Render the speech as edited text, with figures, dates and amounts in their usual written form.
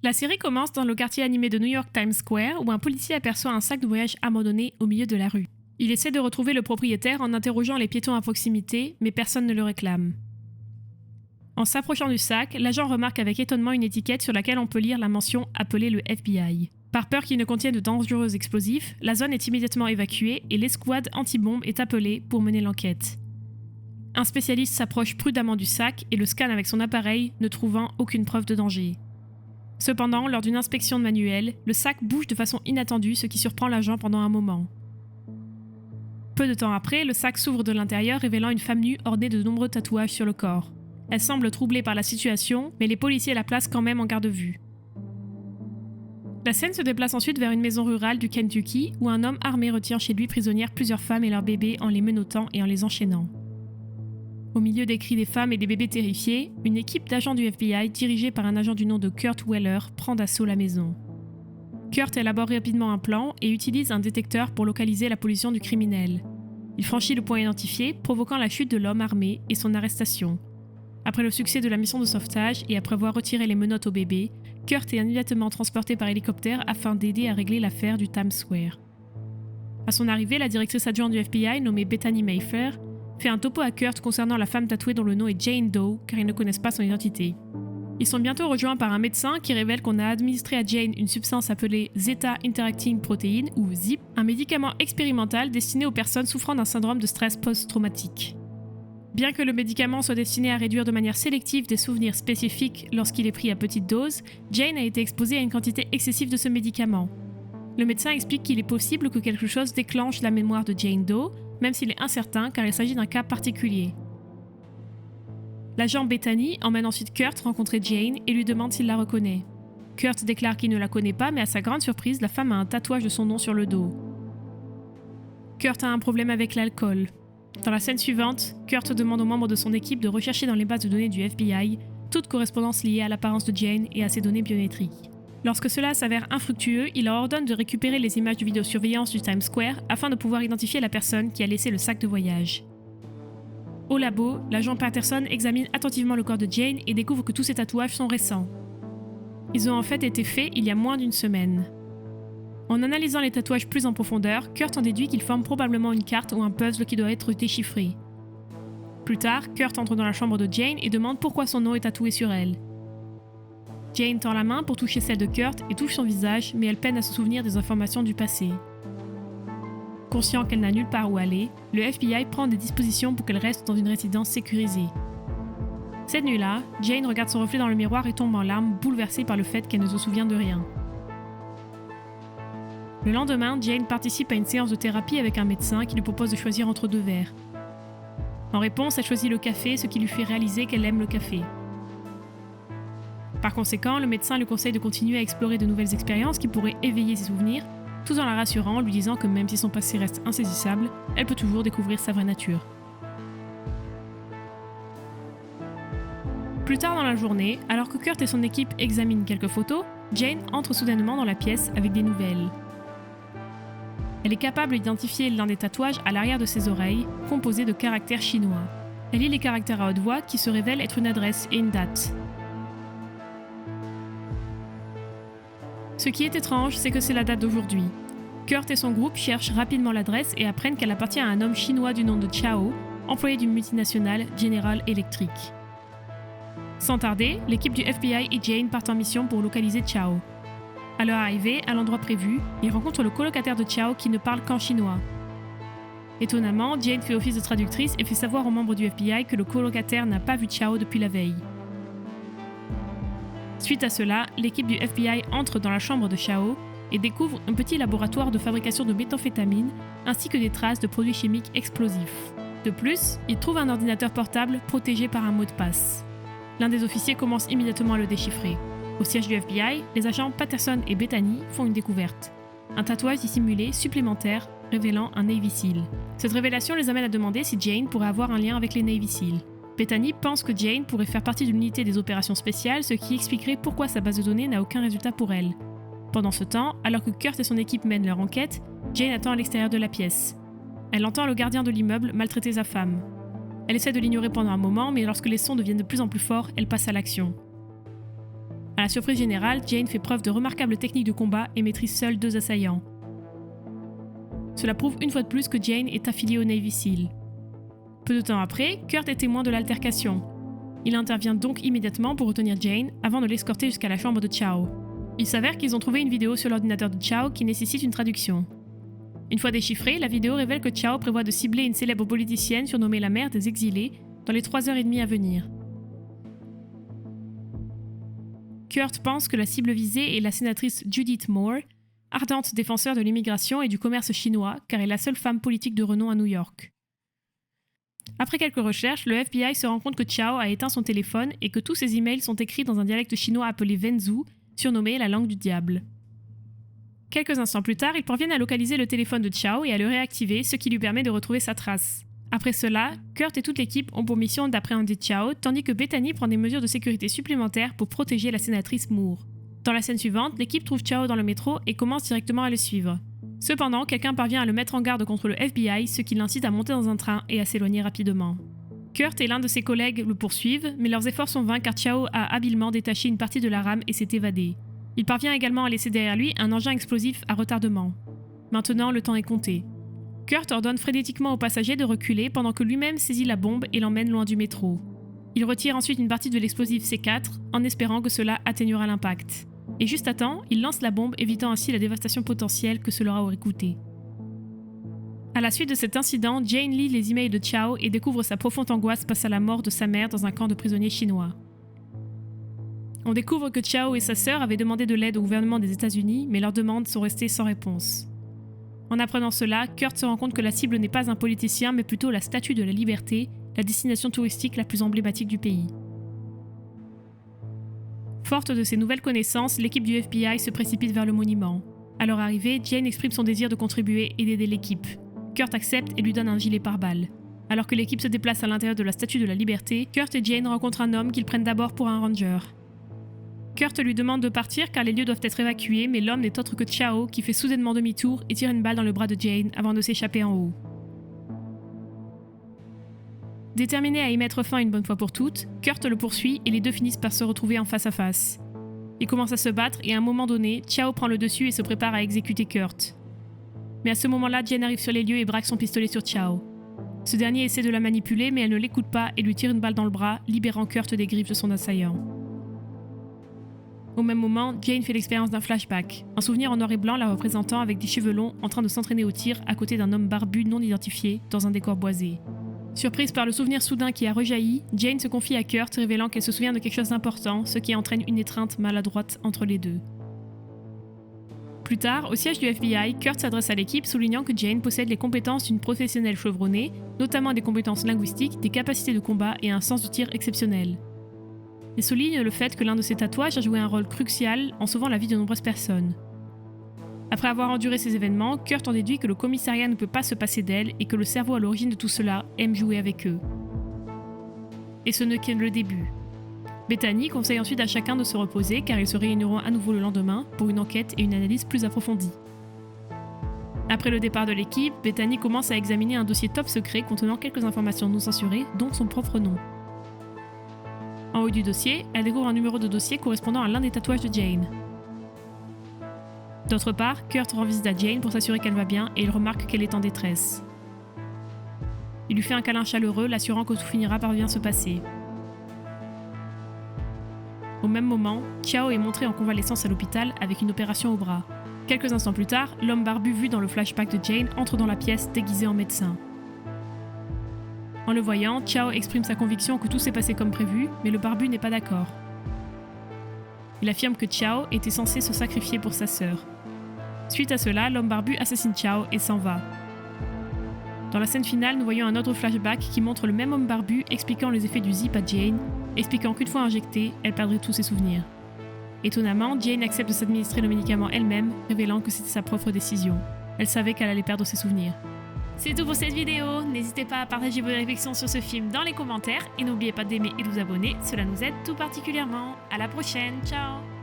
La série commence dans le quartier animé de New York Times Square où un policier aperçoit un sac de voyage abandonné au milieu de la rue. Il essaie de retrouver le propriétaire en interrogeant les piétons à proximité, mais personne ne le réclame. En s'approchant du sac, l'agent remarque avec étonnement une étiquette sur laquelle on peut lire la mention « Appelez le FBI ». Par peur qu'il ne contienne de dangereux explosifs, la zone est immédiatement évacuée et l'escouade anti-bombe est appelée pour mener l'enquête. Un spécialiste s'approche prudemment du sac et le scanne avec son appareil, ne trouvant aucune preuve de danger. Cependant, lors d'une inspection manuelle, le sac bouge de façon inattendue, ce qui surprend l'agent pendant un moment. Peu de temps après, le sac s'ouvre de l'intérieur, révélant une femme nue ornée de nombreux tatouages sur le corps. Elle semble troublée par la situation, mais les policiers la placent quand même en garde-vue. La scène se déplace ensuite vers une maison rurale du Kentucky, où un homme armé retient chez lui prisonnières plusieurs femmes et leurs bébés en les menottant et en les enchaînant. Au milieu des cris des femmes et des bébés terrifiés, une équipe d'agents du FBI, dirigée par un agent du nom de Kurt Weller, prend d'assaut la maison. Kurt élabore rapidement un plan et utilise un détecteur pour localiser la position du criminel. Il franchit le point identifié, provoquant la chute de l'homme armé et son arrestation. Après le succès de la mission de sauvetage et après avoir retiré les menottes au bébé, Kurt est immédiatement transporté par hélicoptère afin d'aider à régler l'affaire du Times Square. À son arrivée, la directrice adjointe du FBI, nommée Bethany Mayfair, fait un topo à Kurt concernant la femme tatouée dont le nom est Jane Doe, car ils ne connaissent pas son identité. Ils sont bientôt rejoints par un médecin qui révèle qu'on a administré à Jane une substance appelée Zeta Interacting Protein, ou ZIP, un médicament expérimental destiné aux personnes souffrant d'un syndrome de stress post-traumatique. Bien que le médicament soit destiné à réduire de manière sélective des souvenirs spécifiques lorsqu'il est pris à petite dose, Jane a été exposée à une quantité excessive de ce médicament. Le médecin explique qu'il est possible que quelque chose déclenche la mémoire de Jane Doe, même s'il est incertain car il s'agit d'un cas particulier. L'agent Bethany emmène ensuite Kurt rencontrer Jane et lui demande s'il la reconnaît. Kurt déclare qu'il ne la connaît pas, mais à sa grande surprise, la femme a un tatouage de son nom sur le dos. Kurt a un problème avec l'alcool. Dans la scène suivante, Kurt demande aux membres de son équipe de rechercher dans les bases de données du FBI toute correspondance liée à l'apparence de Jane et à ses données biométriques. Lorsque cela s'avère infructueux, il leur ordonne de récupérer les images de vidéosurveillance du Times Square afin de pouvoir identifier la personne qui a laissé le sac de voyage. Au labo, l'agent Patterson examine attentivement le corps de Jane et découvre que tous ses tatouages sont récents. Ils ont en fait été faits il y a moins d'une semaine. En analysant les tatouages plus en profondeur, Kurt en déduit qu'ils forment probablement une carte ou un puzzle qui doit être déchiffré. Plus tard, Kurt entre dans la chambre de Jane et demande pourquoi son nom est tatoué sur elle. Jane tend la main pour toucher celle de Kurt et touche son visage, mais elle peine à se souvenir des informations du passé. Conscient qu'elle n'a nulle part où aller, le FBI prend des dispositions pour qu'elle reste dans une résidence sécurisée. Cette nuit-là, Jane regarde son reflet dans le miroir et tombe en larmes, bouleversée par le fait qu'elle ne se souvient de rien. Le lendemain, Jane participe à une séance de thérapie avec un médecin qui lui propose de choisir entre deux verres. En réponse, elle choisit le café, ce qui lui fait réaliser qu'elle aime le café. Par conséquent, le médecin lui conseille de continuer à explorer de nouvelles expériences qui pourraient éveiller ses souvenirs, tout en la rassurant en lui disant que même si son passé reste insaisissable, elle peut toujours découvrir sa vraie nature. Plus tard dans la journée, alors que Kurt et son équipe examinent quelques photos, Jane entre soudainement dans la pièce avec des nouvelles. Elle est capable d'identifier l'un des tatouages à l'arrière de ses oreilles, composé de caractères chinois. Elle lit les caractères à haute voix qui se révèlent être une adresse et une date. Ce qui est étrange, c'est que c'est la date d'aujourd'hui. Kurt et son groupe cherchent rapidement l'adresse et apprennent qu'elle appartient à un homme chinois du nom de Chao, employé d'une multinationale General Electric. Sans tarder, l'équipe du FBI et Jane partent en mission pour localiser Chao. À leur arrivée, à l'endroit prévu, ils rencontrent le colocataire de Chao qui ne parle qu'en chinois. Étonnamment, Jane fait office de traductrice et fait savoir aux membres du FBI que le colocataire n'a pas vu Chao depuis la veille. Suite à cela, l'équipe du FBI entre dans la chambre de Chao et découvre un petit laboratoire de fabrication de méthamphétamine ainsi que des traces de produits chimiques explosifs. De plus, ils trouvent un ordinateur portable protégé par un mot de passe. L'un des officiers commence immédiatement à le déchiffrer. Au siège du FBI, les agents Patterson et Bethany font une découverte. Un tatouage dissimulé supplémentaire révélant un Navy SEAL. Cette révélation les amène à demander si Jane pourrait avoir un lien avec les Navy SEAL. Bethany pense que Jane pourrait faire partie d'une unité des opérations spéciales, ce qui expliquerait pourquoi sa base de données n'a aucun résultat pour elle. Pendant ce temps, alors que Kurt et son équipe mènent leur enquête, Jane attend à l'extérieur de la pièce. Elle entend le gardien de l'immeuble maltraiter sa femme. Elle essaie de l'ignorer pendant un moment, mais lorsque les sons deviennent de plus en plus forts, elle passe à l'action. À la surprise générale, Jane fait preuve de remarquables techniques de combat et maîtrise seule 2 assaillants. Cela prouve une fois de plus que Jane est affiliée au Navy SEAL. Peu de temps après, Kurt est témoin de l'altercation. Il intervient donc immédiatement pour retenir Jane avant de l'escorter jusqu'à la chambre de Chow. Il s'avère qu'ils ont trouvé une vidéo sur l'ordinateur de Chow qui nécessite une traduction. Une fois déchiffrée, la vidéo révèle que Chow prévoit de cibler une célèbre politicienne surnommée la mère des exilés dans les 3h30 à venir. Kurt pense que la cible visée est la sénatrice Judith Moore, ardente défenseur de l'immigration et du commerce chinois car elle est la seule femme politique de renom à New York. Après quelques recherches, le FBI se rend compte que Chow a éteint son téléphone et que tous ses emails sont écrits dans un dialecte chinois appelé Wenzhou, surnommé la langue du diable. Quelques instants plus tard, ils parviennent à localiser le téléphone de Chow et à le réactiver, ce qui lui permet de retrouver sa trace. Après cela, Kurt et toute l'équipe ont pour mission d'appréhender Chow, tandis que Bethany prend des mesures de sécurité supplémentaires pour protéger la sénatrice Moore. Dans la scène suivante, l'équipe trouve Chow dans le métro et commence directement à le suivre. Cependant, quelqu'un parvient à le mettre en garde contre le FBI, ce qui l'incite à monter dans un train et à s'éloigner rapidement. Kurt et l'un de ses collègues le poursuivent, mais leurs efforts sont vains car Chow a habilement détaché une partie de la rame et s'est évadé. Il parvient également à laisser derrière lui un engin explosif à retardement. Maintenant, le temps est compté. Kurt ordonne frénétiquement aux passagers de reculer pendant que lui-même saisit la bombe et l'emmène loin du métro. Il retire ensuite une partie de l'explosif C4 en espérant que cela atténuera l'impact. Et juste à temps, il lance la bombe, évitant ainsi la dévastation potentielle que cela aurait coûté. À la suite de cet incident, Jane lit les emails de Chow et découvre sa profonde angoisse face à la mort de sa mère dans un camp de prisonniers chinois. On découvre que Chow et sa sœur avaient demandé de l'aide au gouvernement des États-Unis, mais leurs demandes sont restées sans réponse. En apprenant cela, Kurt se rend compte que la cible n'est pas un politicien, mais plutôt la Statue de la Liberté, la destination touristique la plus emblématique du pays. Forte de ces nouvelles connaissances, l'équipe du FBI se précipite vers le monument. À leur arrivée, Jane exprime son désir de contribuer et d'aider l'équipe. Kurt accepte et lui donne un gilet pare-balles. Alors que l'équipe se déplace à l'intérieur de la Statue de la Liberté, Kurt et Jane rencontrent un homme qu'ils prennent d'abord pour un ranger. Kurt lui demande de partir car les lieux doivent être évacués, mais l'homme n'est autre que Chow qui fait soudainement demi-tour et tire une balle dans le bras de Jane avant de s'échapper en haut. Déterminé à y mettre fin une bonne fois pour toutes, Kurt le poursuit et les deux finissent par se retrouver en face à face. Ils commencent à se battre et à un moment donné, Chow prend le dessus et se prépare à exécuter Kurt. Mais à ce moment-là, Jane arrive sur les lieux et braque son pistolet sur Chow. Ce dernier essaie de la manipuler mais elle ne l'écoute pas et lui tire une balle dans le bras, libérant Kurt des griffes de son assaillant. Au même moment, Jane fait l'expérience d'un flashback, un souvenir en noir et blanc la représentant avec des cheveux longs en train de s'entraîner au tir à côté d'un homme barbu non identifié dans un décor boisé. Surprise par le souvenir soudain qui a rejailli, Jane se confie à Kurt révélant qu'elle se souvient de quelque chose d'important, ce qui entraîne une étreinte maladroite entre les deux. Plus tard, au siège du FBI, Kurt s'adresse à l'équipe soulignant que Jane possède les compétences d'une professionnelle chevronnée, notamment des compétences linguistiques, des capacités de combat et un sens du tir exceptionnel. Il souligne le fait que l'un de ses tatouages a joué un rôle crucial en sauvant la vie de nombreuses personnes. Après avoir enduré ces événements, Kurt en déduit que le commissariat ne peut pas se passer d'elle et que le cerveau à l'origine de tout cela aime jouer avec eux. Et ce n'est que le début. Bethany conseille ensuite à chacun de se reposer car ils se réuniront à nouveau le lendemain pour une enquête et une analyse plus approfondie. Après le départ de l'équipe, Bethany commence à examiner un dossier top secret contenant quelques informations non censurées, dont son propre nom. En haut du dossier, elle découvre un numéro de dossier correspondant à l'un des tatouages de Jane. D'autre part, Kurt rend visite à Jane pour s'assurer qu'elle va bien et il remarque qu'elle est en détresse. Il lui fait un câlin chaleureux, l'assurant que tout finira par bien se passer. Au même moment, Chow est montré en convalescence à l'hôpital avec une opération au bras. Quelques instants plus tard, l'homme barbu vu dans le flashback de Jane entre dans la pièce déguisé en médecin. En le voyant, Chow exprime sa conviction que tout s'est passé comme prévu, mais le barbu n'est pas d'accord. Il affirme que Chow était censé se sacrifier pour sa sœur. Suite à cela, l'homme barbu assassine Chow et s'en va. Dans la scène finale, nous voyons un autre flashback qui montre le même homme barbu expliquant les effets du zip à Jane, expliquant qu'une fois injectée, elle perdrait tous ses souvenirs. Étonnamment, Jane accepte de s'administrer le médicament elle-même, révélant que c'était sa propre décision. Elle savait qu'elle allait perdre ses souvenirs. C'est tout pour cette vidéo, n'hésitez pas à partager vos réflexions sur ce film dans les commentaires et n'oubliez pas d'aimer et de vous abonner, cela nous aide tout particulièrement. À la prochaine, ciao!